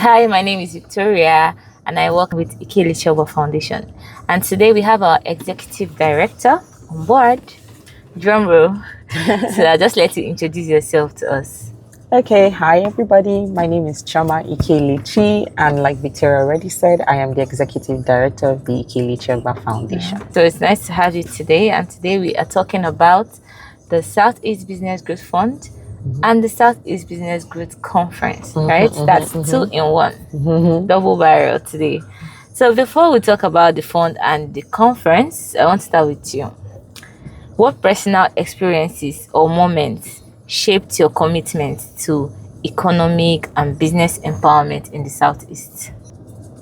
Hi, my name is Victoria and I work with Ike-Elechi Foundation. And today we have our executive director on board. Drum roll. So I'll just let you introduce yourself to us. Okay, hi everybody. My name is Chama Ike-Elechi, and like Victoria already said, I am the executive director of the Ike-Elechi Foundation. So it's nice to have you today. And today we are talking about the Southeast Business Growth Fund and the Southeast Business Growth Conference, right? That's two in one, double barrel today. So before we talk about the fund and the conference, I want to start with you. What personal experiences or moments shaped your commitment to economic and business empowerment in the Southeast?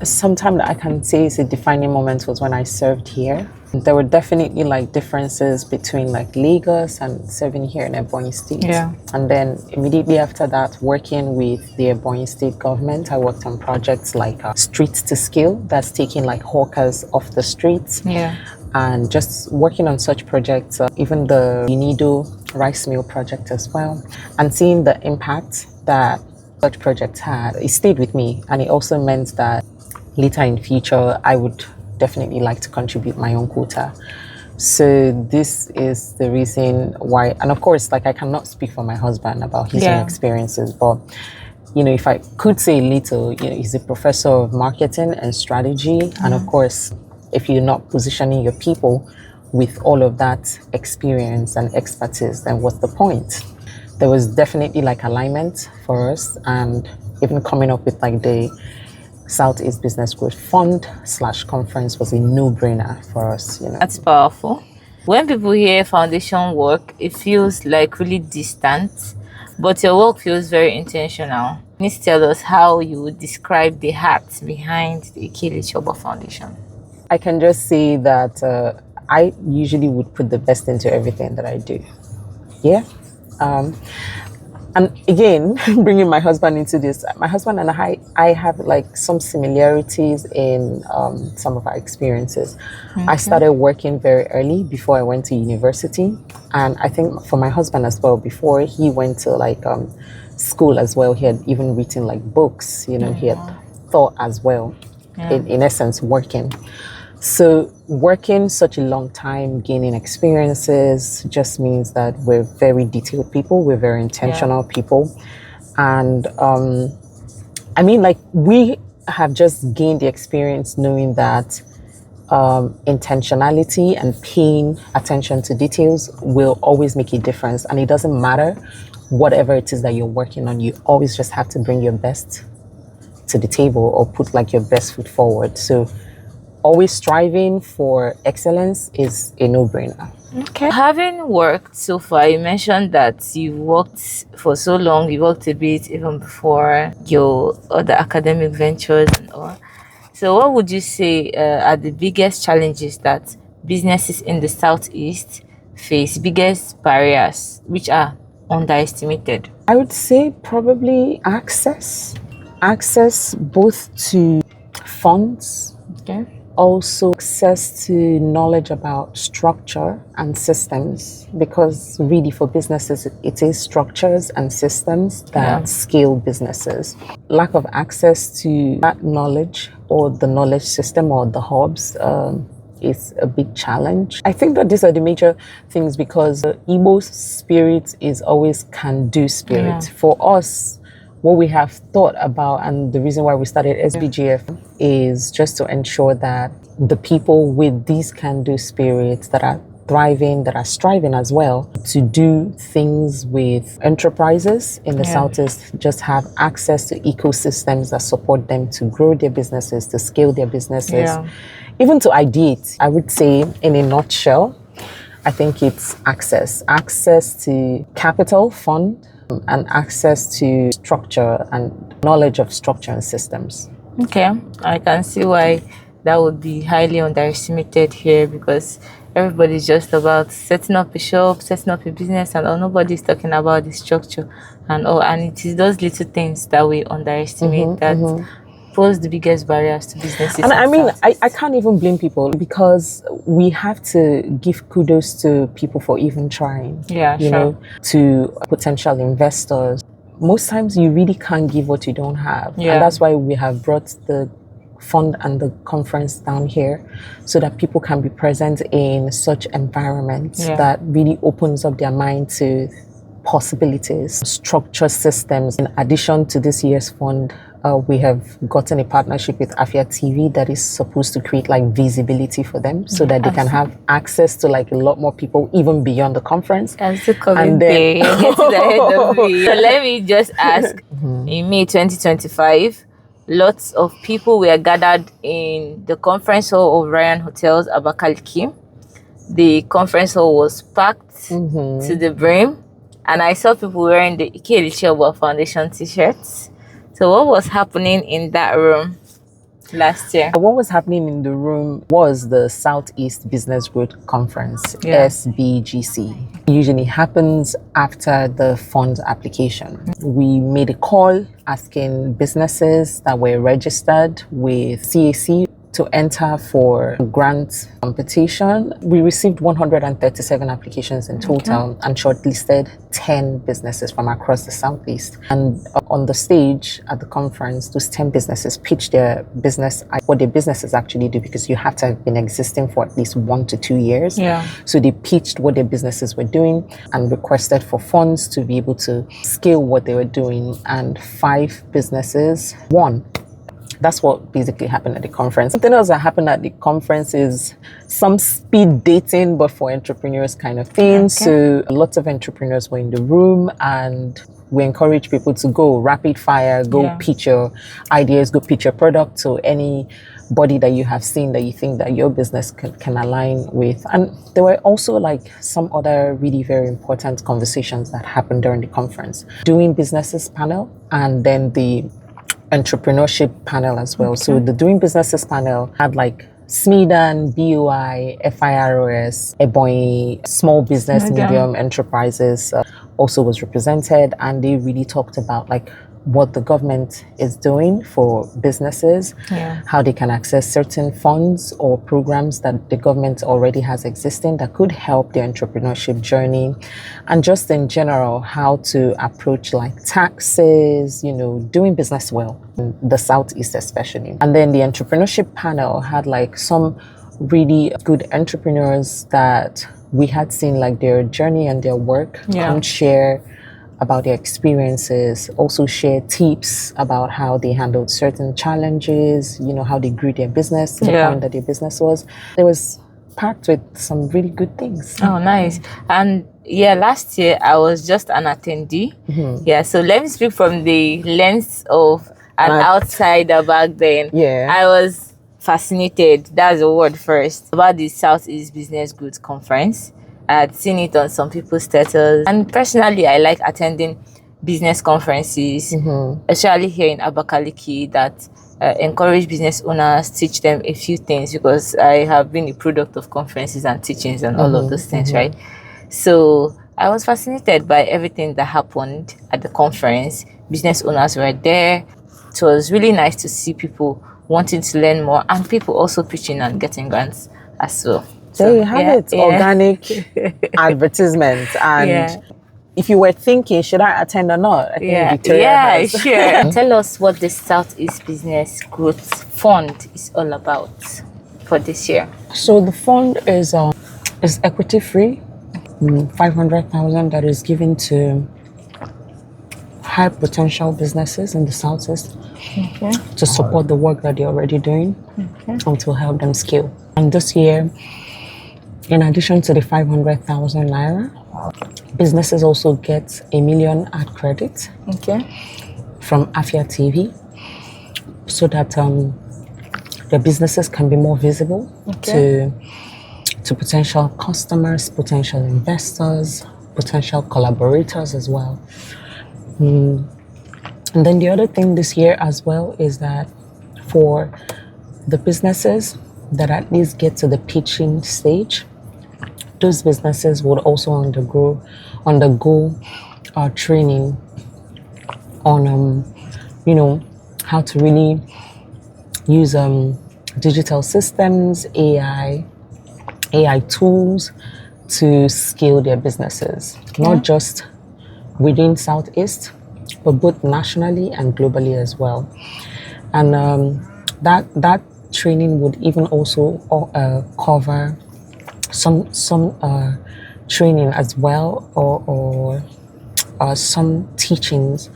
Sometime that I can say is a defining moment was when I served here. There were definitely like differences between like Lagos and serving here in Ebonyi State. Yeah. And then immediately after that, working with the Ebonyi State government, I worked on projects like Street to Scale, that's taking like hawkers off the streets. Yeah. And just working on such projects, even the Unido rice mill project as well, and seeing the impact that such projects had, it stayed with me. And it also meant that later in future, I would definitely like to contribute my own quota. So this is the reason why, and of course, like I cannot speak for my husband about his own experiences, but if I could say a little, he's a professor of marketing and strategy. And of course, if you're not positioning your people with all of that experience and expertise, then what's the point? There was definitely like alignment for us, and even coming up with like the Southeast Business Growth Fund / conference was a no-brainer for us. That's powerful. When people hear foundation work, it feels like really distant, but your work feels very intentional. Please tell us how you would describe the heart behind the Ike-Elechi Foundation. I can just say that I usually would put the best into everything that I do. Yeah. And again, bringing my husband into this, my husband and I have like some similarities in some of our experiences. I started working very early before I went to university. And I think for my husband as well, before he went to like school as well, he had even written like books, he had thought as well, in essence, working. So working such a long time, gaining experiences just means that we're very detailed people. We're very intentional people. And I mean, like we have just gained the experience knowing that intentionality and paying attention to details will always make a difference. And it doesn't matter whatever it is that you're working on, you always just have to bring your best to the table or put like your best foot forward. So always striving for excellence is a no-brainer. Okay. Having worked so far, you mentioned that you worked for so long, you worked a bit even before your other academic ventures and all. So what would you say are the biggest challenges that businesses in the Southeast face, biggest barriers which are underestimated? I would say probably access both to funds, also access to knowledge about structure and systems, because really for businesses it is structures and systems that scale businesses. Lack of access to that knowledge or the knowledge system or the hubs is a big challenge. I think that these are the major things, because Igbo's spirit is always can-do spirit. For us, what we have thought about, and the reason why we started SBGF, is just to ensure that the people with these can-do spirits that are thriving, that are striving as well to do things with enterprises in the Southeast, just have access to ecosystems that support them to grow their businesses, to scale their businesses, even to ideate. I would say in a nutshell, I think it's access to capital, fund, and access to structure and knowledge of structure and systems. Okay, I can see why that would be highly underestimated here, because everybody's just about setting up a shop, setting up a business, and nobody's talking about the structure and all. And it is those little things that we underestimate that pose the biggest barriers to businesses. And I mean, I can't even blame people, because we have to give kudos to people for even trying. Yeah, you know, to potential investors. most times you really can't give what you don't have. Yeah. And that's why we have brought the fund and the conference down here so that people can be present in such environments that really opens up their mind to possibilities, structure systems. In addition to this year's fund, we have gotten a partnership with Afia TV that is supposed to create like visibility for them so that they can have access to like a lot more people even beyond the conference. And then you're getting ahead of me. So let me just ask, in May 2025, lots of people were gathered in the conference hall of Ryan Hotels, Abakaliki. The conference hall was packed to the brim, and I saw people wearing the Ike-Elechi Foundation t-shirts. So what was happening in that room last year? What was happening in the room was the Southeast Business Growth Conference, SBGC. It usually happens after the fund application. We made a call asking businesses that were registered with CAC to enter for grant competition. We received 137 applications in total and shortlisted 10 businesses from across the Southeast. And on the stage at the conference, those 10 businesses pitched their business, what their businesses actually do, because you have to have been existing for at least 1 to 2 years. Yeah. So they pitched what their businesses were doing and requested for funds to be able to scale what they were doing. And 5 businesses won. That's what basically happened at the conference. Something else that happened at the conference is some speed dating, but for entrepreneurs kind of thing. So lots of entrepreneurs were in the room, and we encourage people to go rapid fire, go pitch your ideas, go pitch your product to anybody that you have seen that you think that your business can align with. And there were also like some other really very important conversations that happened during the conference. Doing businesses panel, and then the entrepreneurship panel as well. So the Doing Businesses panel had like SMEDAN, BOI, FIROS, EBOI, small business, medium enterprises also was represented, and they really talked about like what the government is doing for businesses, how they can access certain funds or programs that the government already has existing that could help their entrepreneurship journey, and just in general, how to approach like taxes, doing business well in the Southeast especially. And then the entrepreneurship panel had like some really good entrepreneurs that we had seen like their journey and their work come share about their experiences, also share tips about how they handled certain challenges, how they grew their business to the point that their business was. It was packed with some really good things. Oh, nice. And last year I was just an attendee. So let me speak from the lens of an outsider back then. I was fascinated, that's the word first, about the Southeast Business Growth Conference. I had seen it on some people's status, and personally I like attending business conferences, especially here in Abakaliki, that encourage business owners, teach them a few things, because I have been a product of conferences and teachings and all of those things, right? So I was fascinated by everything that happened at the conference. Business owners were there. It was really nice to see people wanting to learn more, and people also pitching and getting grants as well. There you have it, organic advertisement. And if you were thinking, should I attend or not? I think Victoria sure. Tell us what the Southeast Business Growth Fund is all about for this year. So the fund is equity free, 500,000 that is given to high potential businesses in the Southeast to support the work that they're already doing and to help them scale. And this year, in addition to the 500,000 naira, businesses also get $1 million ad credit from Afia TV, so that their businesses can be more visible to potential customers, potential investors, potential collaborators as well. And then the other thing this year as well is that for the businesses that at least get to the pitching stage, those businesses would also undergo training on how to really use digital systems, AI tools to scale their businesses, not just within Southeast, but both nationally and globally as well. And that training would even also cover some training as well, or some teachings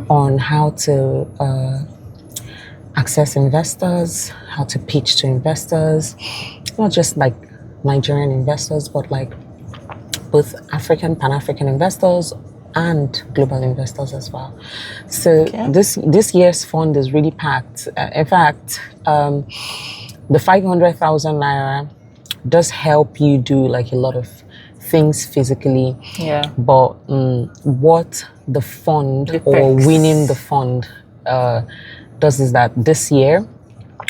on how to access investors, how to pitch to investors, not just like Nigerian investors, but like both African, Pan-African investors and global investors as well. So this year's fund is really packed. In fact, the 500,000 naira does help you do like a lot of things physically. Yeah. But what the fund or winning the fund does is that this year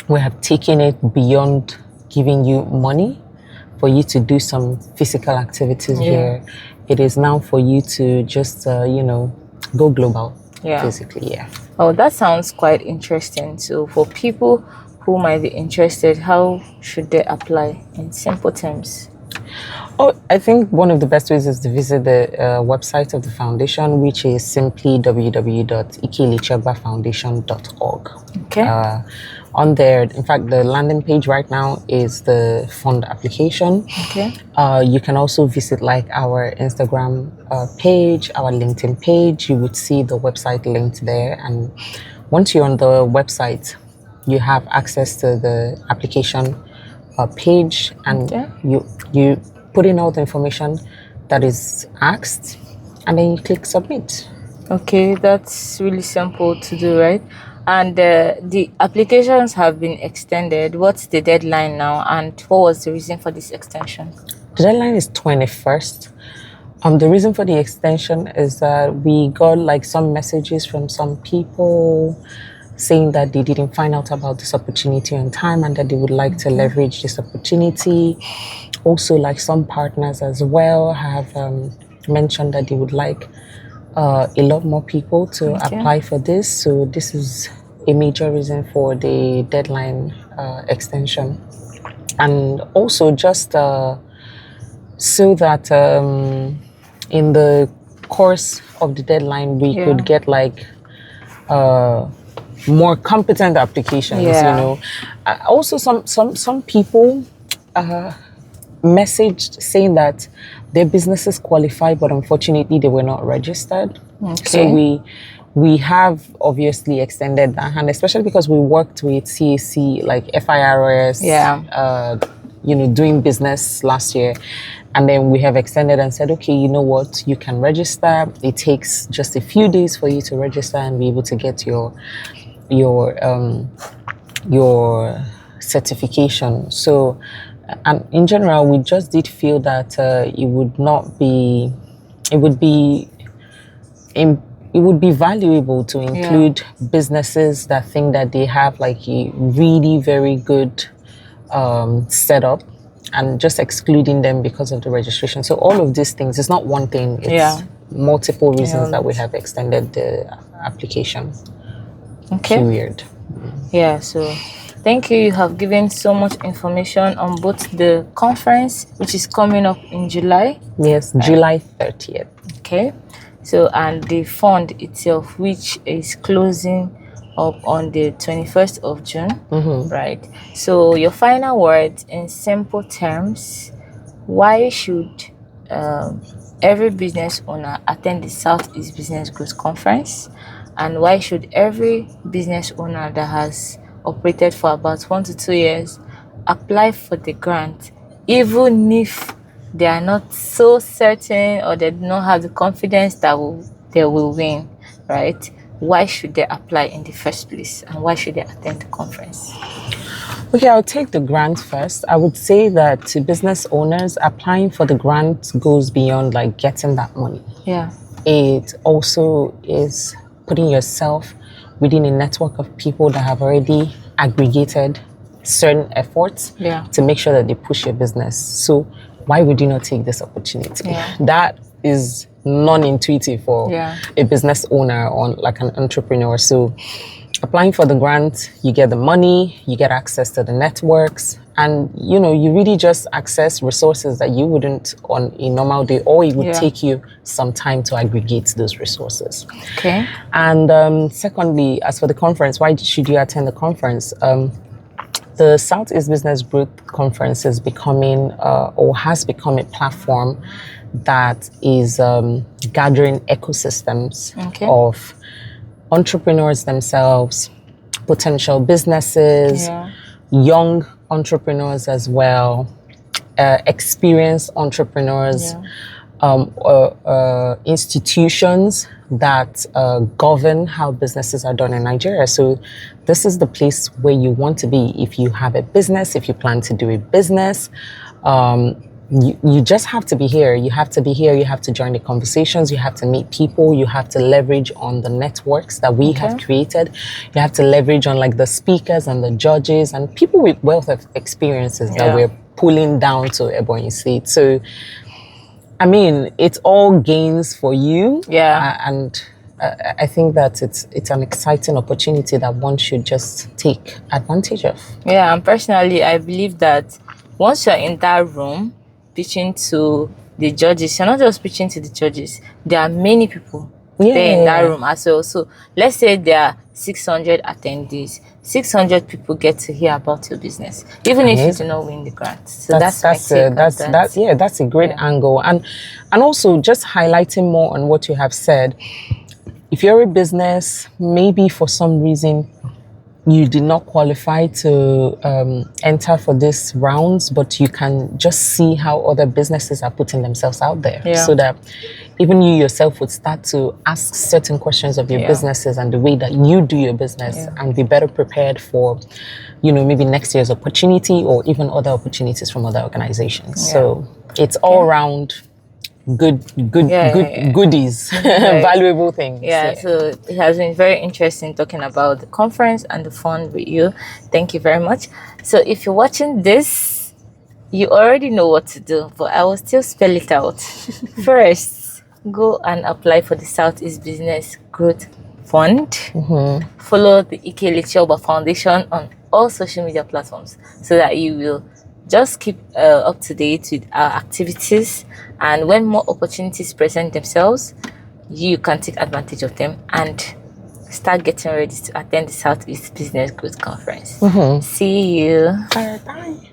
we have taken it beyond giving you money for you to do some physical activities here. It is now for you to just, go global, physically, Oh, that sounds quite interesting. So for people who might be interested, how should they apply in simple terms? Oh, I think one of the best ways is to visit the website of the foundation, which is simply www.Ike-Elechi.foundation.org. Okay. On there, in fact, the landing page right now is the fund application. Okay. You can also visit like our Instagram page, our LinkedIn page. You would see the website linked there. And once you're on the website, you have access to the application page, and you put in all the information that is asked, and then you click submit. Okay, that's really simple to do, right? And the applications have been extended. What's the deadline now, and what was the reason for this extension? The deadline is 21st. The reason for the extension is that we got like some messages from some people saying that they didn't find out about this opportunity on time and that they would like to leverage this opportunity. Also, like some partners as well have mentioned that they would like a lot more people to apply for this. So this is a major reason for the deadline extension. And also just so that in the course of the deadline, we could get like more competent applications, Also, some people messaged saying that their businesses qualify, but unfortunately they were not registered. So we have obviously extended that hand, especially because we worked with CAC, like FIRS, doing business last year. And then we have extended and said, okay, you know what, you can register. It takes just a few days for you to register and be able to get your certification. So, and in general, we just did feel that it would be valuable to include businesses that think that they have like a really very good setup, and just excluding them because of the registration. So all of these things, it's not one thing, it's multiple reasons that we have extended the application period. Yeah, so thank you. You have given so much information on both the conference, which is coming up in July. Yes, July 30th. Okay. So, and the fund itself, which is closing up on the 21st of June. Right. So, your final words in simple terms: why should every business owner attend the Southeast Business Growth Conference? And why should every business owner that has operated for about 1 to 2 years apply for the grant, even if they are not so certain or they do not have the confidence that they will win, right? Why should they apply in the first place, and why should they attend the conference? Okay, I'll take the grant first. I would say that to business owners, applying for the grant goes beyond like getting that money. Yeah. It also is putting yourself within a network of people that have already aggregated certain efforts to make sure that they push your business. So why would you not take this opportunity? That is non-intuitive for a business owner or like an entrepreneur. So applying for the grant, you get the money, you get access to the networks, and you really just access resources that you wouldn't on a normal day, or it would take you some time to aggregate those resources. Okay. And secondly, as for the conference, why should you attend the conference? The Southeast Business Growth Conference is becoming or has become a platform that is gathering ecosystems of entrepreneurs themselves, potential businesses, young entrepreneurs as well, experienced entrepreneurs, institutions that govern how businesses are done in Nigeria. So this is the place where you want to be if you have a business, if you plan to do a business. You just have to be here. You have to be here. You have to join the conversations. You have to meet people. You have to leverage on the networks that we have created. You have to leverage on like the speakers and the judges and people with wealth of experiences that we're pulling down to Ebonyi State. So, I mean, it's all gains for you. And I think that it's an exciting opportunity that one should just take advantage of. Yeah, and personally, I believe that once you're in that room, pitching to the judges, you're not just pitching to the judges. There are many people there in that room as well. So let's say there are 600 attendees. 600 people get to hear about your business, even if you do not win the grant. So that's a great angle, and also just highlighting more on what you have said. If you're a business, maybe for some reason you did not qualify to enter for these rounds, but you can just see how other businesses are putting themselves out there, so that even you yourself would start to ask certain questions of your businesses and the way that you do your business, and be better prepared for, maybe next year's opportunity or even other opportunities from other organizations. So it's all around goodies, valuable things. So it has been very interesting talking about the conference and the fund with you. Thank you very much. So if you're watching this, you already know what to do, but I will still spell it out. First, go and apply for the Southeast Business Growth Fund. Follow the Ike-Elechi Foundation on all social media platforms so that you will just keep up to date with our activities, and when more opportunities present themselves, you can take advantage of them and start getting ready to attend the Southeast Business Growth Conference. See you. Bye.